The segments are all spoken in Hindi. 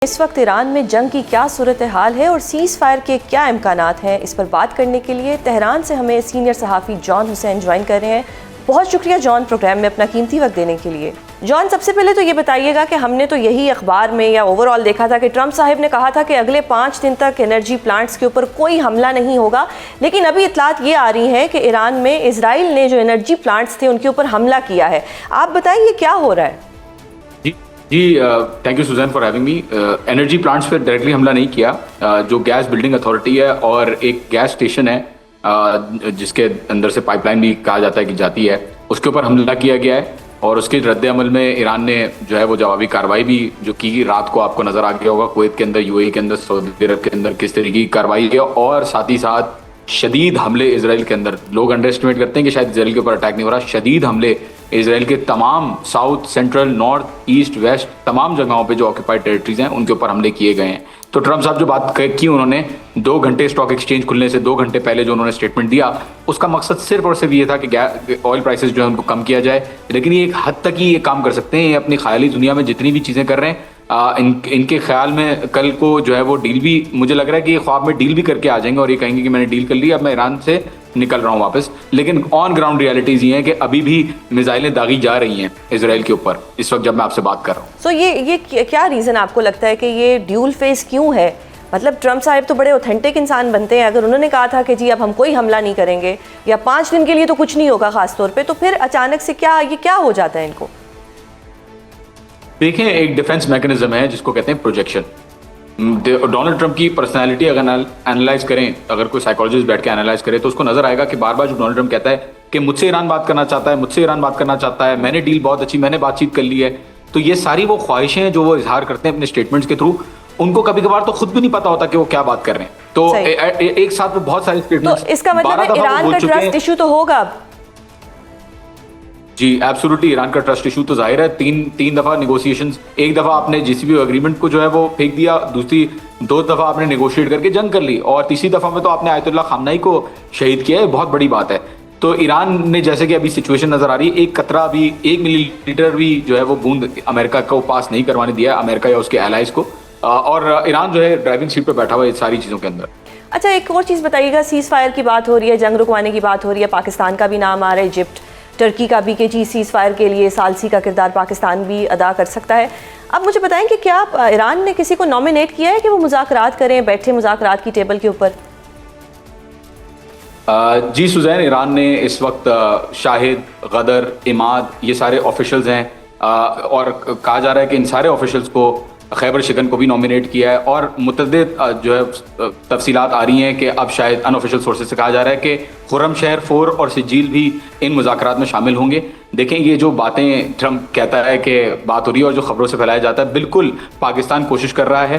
इस वक्त ईरान में जंग की क्या सूरत हाल है और सीज़ फायर के क्या इम्कानात हैं, इस पर बात करने के लिए तेहरान से हमें सीनियर सहाफ़ी जॉन हुसैन ज्वाइन कर रहे हैं। बहुत शुक्रिया जॉन, प्रोग्राम में अपना कीमती वक्त देने के लिए। जॉन, सबसे पहले तो ये बताइएगा कि हमने तो यही अखबार में या ओवरऑल देखा था कि ट्रंप साहब ने कहा था कि अगले 5 दिन तक एनर्जी प्लांट्स के ऊपर कोई हमला नहीं होगा, लेकिन अभी इतलात ये आ रही हैं कि ईरान में इजराइल ने जो एनर्जी प्लांट्स थे उनके ऊपर हमला किया है। आप बताइए क्या हो रहा है? जी, thank you Suzanne for having me. Energy plants पर डायरेक्टली हमला नहीं किया। जो गैस बिल्डिंग अथॉरिटी है और एक गैस स्टेशन है जिसके अंदर से पाइपलाइन भी कहा जाता है कि जाती है, उसके ऊपर हमला किया गया है और उसके रद्द अमल में ईरान ने जो है वो जवाबी कार्रवाई भी जो की। रात को आपको नजर आ गया होगा कुवैत के अंदर, यूएई के अंदर, सऊदी अरब के अंदर किस तरीके की कार्रवाई है और साथ ही साथ शदीद हमले इसराइल के अंदर। लोग अंडर एस्टिमेट करते हैं कि शायद इसराइल के ऊपर अटैक नहीं हो रहा, शदीद हमले इसराइल के तमाम south, central, north, east, west तमाम जगहों पे जो ऑक्यूपाइड टेरिटरीज हैं उनके ऊपर हमले किए गए हैं। तो ट्रंप साहब जो बात की उन्होंने 2 घंटे स्टॉक एक्सचेंज खुलने से 2 घंटे पहले जो उन्होंने स्टेटमेंट दिया, उसका मकसद सिर्फ और सिर्फ ये था कि ऑयल प्राइसेस जो है उनको कम किया जाए। लेकिन ये एक हद तक ही ये काम कर सकते हैं। ये अपनी ख्याली दुनिया में जितनी भी चीज़ें कर रहे हैं, इनके ख्याल में कल को जो है वो डील भी, मुझे लग रहा है कि ये ख्वाब में डील भी करके आ जाएंगे और ये कहेंगे कि मैंने डील कर ली, अब मैं ईरान से निकल रहा हूँ वापस। लेकिन ऑन ग्राउंड रियलिटीज ये है कि अभी भी मिसाइलें दागी जा रही हैं इसराइल के ऊपर इस वक्त जब मैं आपसे बात कर रहा हूँ। सो ये क्या रीज़न आपको लगता है कि ये ड्यूल फेस क्यों है? मतलब ट्रंप साहब तो बड़े ऑथेंटिक इंसान बनते हैं। अगर उन्होंने कहा था कि जी अब हम कोई हमला नहीं करेंगे या 5 दिन के लिए तो कुछ नहीं होगा खास तौर पे, तो फिर अचानक से क्या हो जाता है इनको? देखें, एक डिफेंस मैकेनिज्म है जिसको कहते हैं प्रोजेक्शन। डोनाल्ड ट्रंप की पर्सनालिटी अगर एनालाइज करें, अगर कोई साइकोलॉजिस्ट बैठ के एनालाइज करे तो उसको नजर आएगा कि बार बार जो डोनाल्ड ट्रंप कहता है कि मुझसे ईरान बात करना चाहता है, मुझसे ईरान बात करना चाहता है, मैंने डील बहुत अच्छी, मैंने बातचीत कर ली है, तो ये सारी वो ख्वाहिशें हैं जो वो इजहार करते हैं अपने स्टेटमेंट्स के थ्रू। उनको कभी कभार तो खुद भी नहीं पता होता कि वो क्या बात कर रहे हैं। तो एक साथ में बहुत सारे स्टेटमेंट्स। तो इसका मतलब है ईरान का ट्रस्ट इशू तो होगा। जी एब्सोल्युटली, ईरान का ट्रस्ट इशू तो जाहिर है। तीन दफा नेगोशिएशंस, एक दफा आपने जीसीपीओ एग्रीमेंट को जो है वो फेंक दिया, दूसरी 2 दफा आपने नेगोशिएट करके जंग कर ली और तीसरी दफा में तो आपने आयतुल्लाह खामनाई को शहीद किया है। बहुत बड़ी बात है। तो ईरान ने, जैसे कि अभी सिचुएशन नजर आ रही है, एक कतरा भी, 1 मिलीलीटर भी जो है वो बूंद अमेरिका को पास नहीं करवाने दिया, अमेरिका या उसके एलाइज को, और ईरान जो है ड्राइविंग सीट पर बैठा हुआ है सारी चीज़ों के अंदर। अच्छा, एक और चीज़ बताइएगा, सीज़ फायर की बात हो रही है, जंग रुकवाने की बात हो रही है, पाकिस्तान का भी नाम आ रहा है, इजिप्ट, टर्की का भी, कि जी सीज़ फायर के लिए सालसी का किरदार पाकिस्तान भी अदा कर सकता है। अब मुझे बताएं कि क्या ईरान ने किसी को नॉमिनेट किया है कि वो मुज़ाकरात करें, बैठे मुज़ाकरात की टेबल के ऊपर? जी सुजैन, ईरान ने इस वक्त शाहिद, गदर, इमाद, ये सारे ऑफिशियल्स हैं और कहा जा रहा है कि इन सारे ऑफिशियल्स को, खैबर शिकन को भी नॉमिनेट किया है और मुतअद्दिद जो है तफसीलात आ रही हैं कि अब शायद अनऑफिशियल सोर्सेज से कहा जा रहा है कि खुर्रमशहर 4 और सिजील भी इन मुज़ाकरात में शामिल होंगे। देखें, ये जो बातें ट्रंप कहता है कि बात हो रही है और जो खबरों से फैलाया जाता है, बिल्कुल पाकिस्तान कोशिश कर रहा है।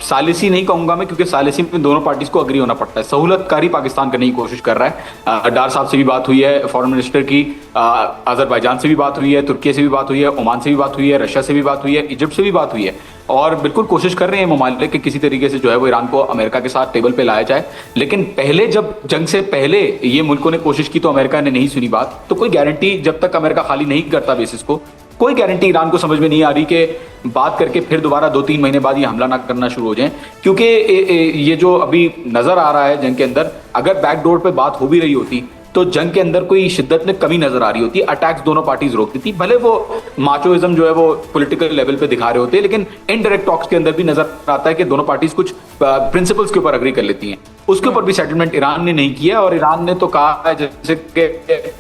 सालिसी नहीं कहूँगा मैं, क्योंकि सालिसी में दोनों पार्टीज को अग्री होना पड़ता है। सहूलतकारी पाकिस्तान करने की कोशिश कर रहा है। डार साहब से भी बात हुई है, फॉरेन मिनिस्टर की, अजरबैजान से भी बात हुई है, तुर्की से भी बात हुई है, ओमान से भी बात हुई है, रशिया से भी बात हुई है, इजिप्ट से भी बात हुई है और बिल्कुल कोशिश कर रहे हैं ममालिक कि किसी तरीके से जो है वो ईरान को अमेरिका के साथ टेबल पे लाया जाए। लेकिन पहले, जब जंग से पहले ये मुल्कों ने कोशिश की तो अमेरिका ने नहीं सुनी बात। तो कोई गारंटी, जब तक अमेरिका खाली नहीं करता बेसिस को, कोई गारंटी ईरान को समझ में नहीं आ रही कि बात करके फिर दोबारा 2-3 महीने बाद ये हमला ना करना शुरू हो जाए। क्योंकि ये जो अभी नजर आ रहा है जंग के अंदर, अगर बैकडोर पे बात हो भी रही होती तो जंग के अंदर कोई शिद्दत में कमी नजर आ रही होती, अटैक्स दोनों पार्टीज रोकती थी। भले वो माचोइज्म जो है वो पॉलिटिकल लेवल पे दिखा रहे होते हैं, लेकिन इनडायरेक्ट टॉक्स के अंदर भी नजर आता है कि दोनों पार्टीज कुछ प्रिंसिपल्स के ऊपर अग्री कर लेती हैं। उसके ऊपर भी सेटलमेंट ईरान ने नहीं किया और ईरान ने तो कहा है, जैसे कि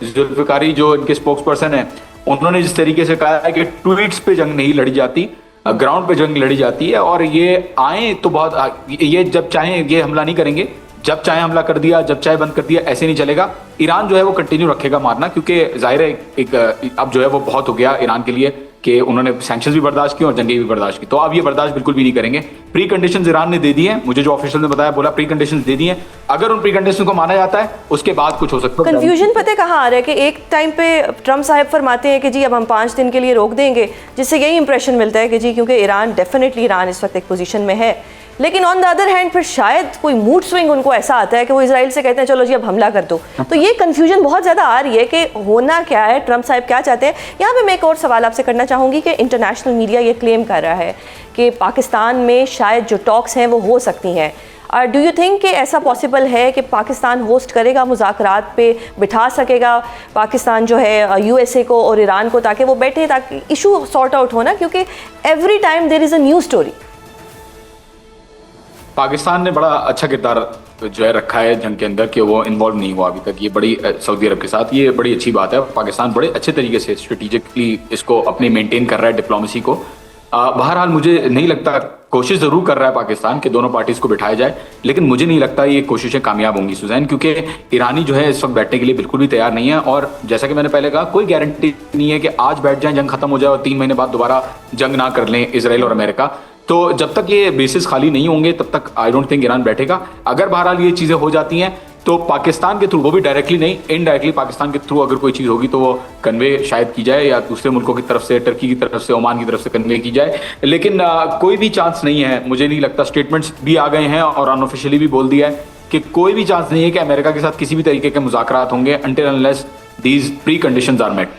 जुल्फिकारी जो इनके स्पोक्स पर्सन है, उन्होंने जिस तरीके से कहा है कि ट्वीट्स पे जंग नहीं लड़ी जाती, ग्राउंड पे जंग लड़ी जाती है और ये आए तो बहुत, ये जब चाहें ये हमला नहीं करेंगे, जब चाहे हमला कर दिया, जब चाहे बंद कर दिया, ऐसे नहीं चलेगा। ईरान जो है वो कंटिन्यू रखेगा मारना, क्योंकि जाहिर है एक अब जो है वो बहुत हो गया ईरान के लिए कि उन्होंने सैंक्शंस भी बर्दाश्त की और जंगें भी बर्दाश्त की। तो अब ये बर्दाश्त बिल्कुल भी नहीं करेंगे। प्री कंडीशंस ईरान ने दे दी हैं, मुझे जो ऑफिशियल ने बताया, बोला प्री कंडीशंस दे दी हैं। अगर उन प्री कंडीशन को माना जाता है उसके बाद कुछ हो सकता है। कंफ्यूजन पता है कहाँ आ रहा है कि एक टाइम पे ट्रंप साहब फरमाते हैं कि जी अब हम 5 दिन के लिए रोक देंगे, जिससे यही इंप्रेशन मिलता है कि जी क्योंकि ईरान, डेफिनेटली ईरान इस वक्त एक पोजीशन में है लेकिन ऑन द अदर हैंड फिर शायद कोई मूड स्विंग उनको ऐसा आता है कि वो इजराइल से कहते हैं चलो जी अब हमला कर दो। तो ये कंफ्यूजन बहुत ज़्यादा आ रही है कि होना क्या है, ट्रंप साहब क्या चाहते हैं। यहाँ पे मैं एक और सवाल आपसे करना चाहूँगी कि इंटरनेशनल मीडिया ये क्लेम कर रहा है कि पाकिस्तान में शायद जो टॉक्स हैं वो हो सकती हैं। डू यू थिंक कि ऐसा पॉसिबल है कि पाकिस्तान होस्ट करेगा, मुज़ाकरात पे बिठा सकेगा पाकिस्तान जो है यूएसए को और ईरान को, ताकि वो बैठे, ताकि इशू सॉर्ट आउट हो ना, क्योंकि every time there is a new story. Pakistan ने बड़ा अच्छा किरदार जो है रखा है जंग के अंदर कि वो इन्वॉल्व नहीं हुआ अभी तक। ये बड़ी सऊदी अरब के साथ ये बड़ी अच्छी बात है। पाकिस्तान बड़े अच्छे तरीके से स्ट्रेटेजिकली इसको अपने मेंटेन कर रहा है डिप्लोमेसी को। बहरहाल मुझे नहीं लगता, कोशिश जरूर कर रहा है पाकिस्तान कि दोनों पार्टीज को बिठाया जाए, लेकिन मुझे नहीं लगता ये कोशिशें कामयाब होंगी सुजैन, क्योंकि ईरानी जो है इस वक्त बैठने के लिए बिल्कुल भी तैयार नहीं है। और जैसा कि मैंने पहले कहा, कोई गारंटी नहीं है कि आज बैठ जाए, जंग खत्म हो जाए और 3 महीने बाद दोबारा जंग ना कर लें इजराइल और अमेरिका। तो जब तक ये बेसिस खाली नहीं होंगे तब तक आई डोंट थिंक ईरान बैठेगा। अगर बहरहाल ये चीजें हो जाती हैं तो पाकिस्तान के थ्रू, वो भी डायरेक्टली नहीं, इनडायरेक्टली पाकिस्तान के थ्रू अगर कोई चीज़ होगी तो वो कन्वे शायद की जाए, या दूसरे मुल्कों की तरफ से, टर्की की तरफ से, ओमान की तरफ से कन्वे की जाए। लेकिन कोई भी चांस नहीं है, मुझे नहीं लगता। स्टेटमेंट्स भी आ गए हैं और अनऑफिशियली भी बोल दिया है कि कोई भी चांस नहीं है कि अमेरिका के साथ किसी भी तरीके के मुज़ाकरात होंगे until unless these preconditions are met.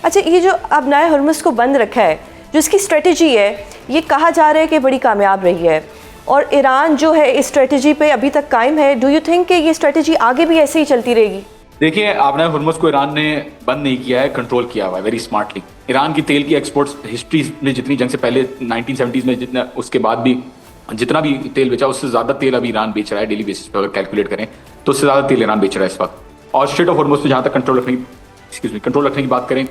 अच्छा, ये जो अब नए हर्मुज़ को बंद रखा है, जो इसकी स्ट्रेटजी है, ये कहा जा रहा है कि बड़ी कामयाब रही है और ईरान जो है इस स्ट्रेटजी पे अभी तक कायम है। डू यू थिंक कि ये स्ट्रेटजी आगे भी ऐसे ही चलती रहेगी? देखिए, आपने हर्मुज़ को ईरान ने बंद नहीं किया है, कंट्रोल किया हुआ है वेरी स्मार्टली। ईरान की तेल की एक्सपोर्ट्स हिस्ट्री में जितनी, जंग से पहले 1970s में जितना, उसके बाद भी जितना भी तेल बेचा, उससे ज़्यादा तेल अभी ईरान बेच रहा है डेली बेसिस पर। अगर कैलकुलेट करें तो उससे ज़्यादा तेल ईरान बेच रहा है इस वक्त। और स्ट्रेट ऑफ हर्मुज़ पे जहाँ तक कंट्रोल रखने की बात करें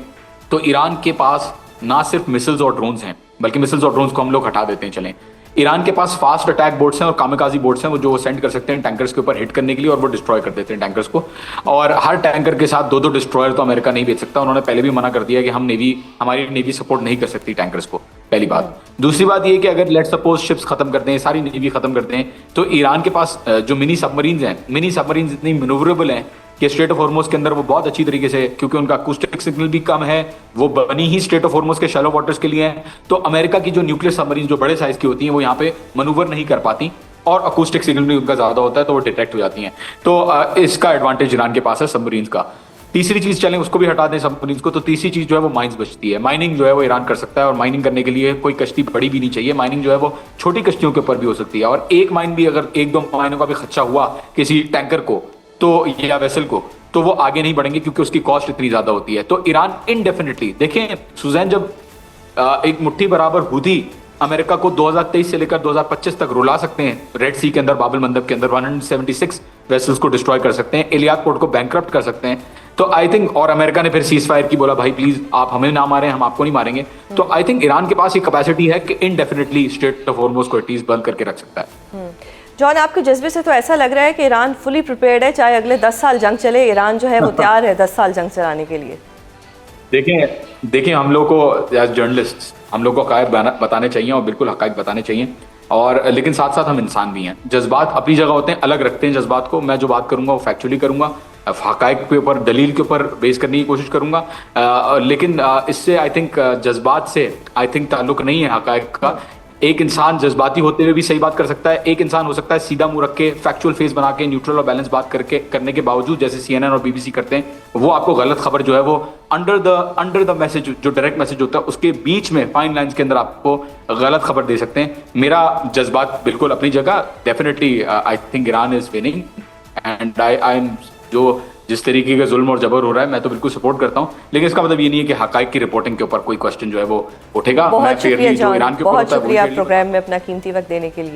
तो ईरान के पास ना सिर्फ मिसाइल्स और ड्रोन्स हैं, बल्कि मिसाइल्स और ड्रोन्स को हम लोग हटा देते हैं चलें। ईरान के पास फास्ट अटैक बोट्स हैं और कामिकाजी बोट्स हैं, वो जो सेंड कर सकते हैं टैंकर्स के ऊपर हिट करने के लिए, और वो डिस्ट्रॉय कर देते हैं टैंकर्स को। और हर टैंकर के साथ 2-2 डिस्ट्रॉयर तो अमेरिका नहीं भेज सकता। उन्होंने पहले भी मना कर दिया कि हमारी नेवी सपोर्ट नहीं कर सकती टैंकर्स को, पहली बात। दूसरी बात ये कि अगर लेट्स सपोज शिप्स खत्म करते हैं, सारी नेवी खत्म करते हैं, तो ईरान के पास जो मिनी सबमरीन्स हैं, मिनी सबमरीन्स इतनी मैन्यूवरेबल हैं कि स्ट्रेट ऑफ हॉर्मुज़ के अंदर वो बहुत अच्छी तरीके से, क्योंकि उनका अकूस्टिक सिग्नल भी कम है, वो बनी ही स्ट्रेट ऑफ हॉर्मुज़ के शैलो वाटर्स के लिए हैं। तो अमेरिका की जो न्यूक्लियर सबमरीन जो बड़े साइज की होती हैं वो यहाँ पे मनूवर नहीं कर पाती, और अकूस्टिक सिग्नल भी उनका ज़्यादा होता है, तो वो डिटेक्ट हो जाती हैं। तो इसका एडवांटेज ईरान के पास है सबमरीन्स का। तीसरी चीज़, चलें उसको भी हटा दें सबमरीन्स को, तो तीसरी चीज़ जो है वो माइंस बचती है। माइनिंग जो है वो ईरान कर सकता है, और माइनिंग करने के लिए कोई कश्ती बड़ी भी नहीं चाहिए। माइनिंग जो है वो छोटी कश्तियों के ऊपर भी हो सकती है, और एक माइन भी, अगर 1-2 माइनों का भी खर्चा हुआ किसी टैंकर को तो, या वेसल को, तो वो आगे नहीं बढ़ेंगे क्योंकि उसकी कॉस्ट इतनी ज्यादा होती है। तो ईरान इनडेफिनेटली, देखें सुजैन, जब एक मुट्ठी बराबर हुदी अमेरिका को 2023 से लेकर 2025 तक रुला सकते हैं रेड सी के अंदर, बाबल मंदब के अंदर 176 वेसल्स को डिस्ट्रॉय कर सकते हैं, एलियात पोर्ट को बैंकरप्ट कर सकते हैं, तो आई थिंक, और अमेरिका ने फिर सीज फायर की, बोला भाई प्लीज आप हमें ना मारें, हम आपको नहीं मारेंगे। तो आई थिंक ईरान के पास ये कैपेसिटी है कि इनडेफिनेटली स्ट्रेट ऑफ हॉर्मुज़ को एटलीस्ट बंद करके रख सकता है। जॉन, आपके जज्बे से तो ऐसा लग रहा है कि ईरान फुली प्रिपेयर्ड है, चाहे अगले 10 साल जंग चले, ईरान जो है वो तैयार है 10 साल जंग चलाने के लिए। देखिए हम लोग को एज जर्नलिस्ट हम लोग को हक़ाइक़ बताने चाहिए, और बिल्कुल हक़ाइक़ बताने चाहिए, और लेकिन साथ साथ हम इंसान भी हैं। जज्बात अपनी जगह होते हैं, अलग रखते हैं जज्बात को। मैं जो बात करूंगा वो फैक्चुअली करूंगा, हक़ाइक़ के ऊपर, दलील के ऊपर बेस करने की कोशिश करूंगा, लेकिन इससे आई थिंक जज्बात से आई थिंक ताल्लुक नहीं है हक़ाइक़ का। एक इंसान जज्बाती होते हुए भी सही बात कर सकता है, एक इंसान हो सकता है सीधा मुंह रख के, फैक्चुअल फेस बना के, न्यूट्रल और बैलेंस बात करने के बावजूद, जैसे CNN और BBC करते हैं, वो आपको गलत खबर जो है वो अंडर द मैसेज, जो डायरेक्ट मैसेज होता है उसके बीच में, फाइन लाइंस के अंदर आपको गलत खबर दे सकते हैं। मेरा जज्बात बिल्कुल अपनी जगह, definitely I think Iran is winning, and I am, जो जिस तरीके का जुल्म और जबर हो रहा है मैं तो बिल्कुल सपोर्ट करता हूं, लेकिन इसका मतलब ये नहीं है कि हक़ाइक़ की रिपोर्टिंग के ऊपर कोई क्वेश्चन जो है वो उठेगा। बहुत शुक्रिया जॉन, बहुत शुक्रिया प्रोग्राम में अपना कीमती वक्त देने के लिए।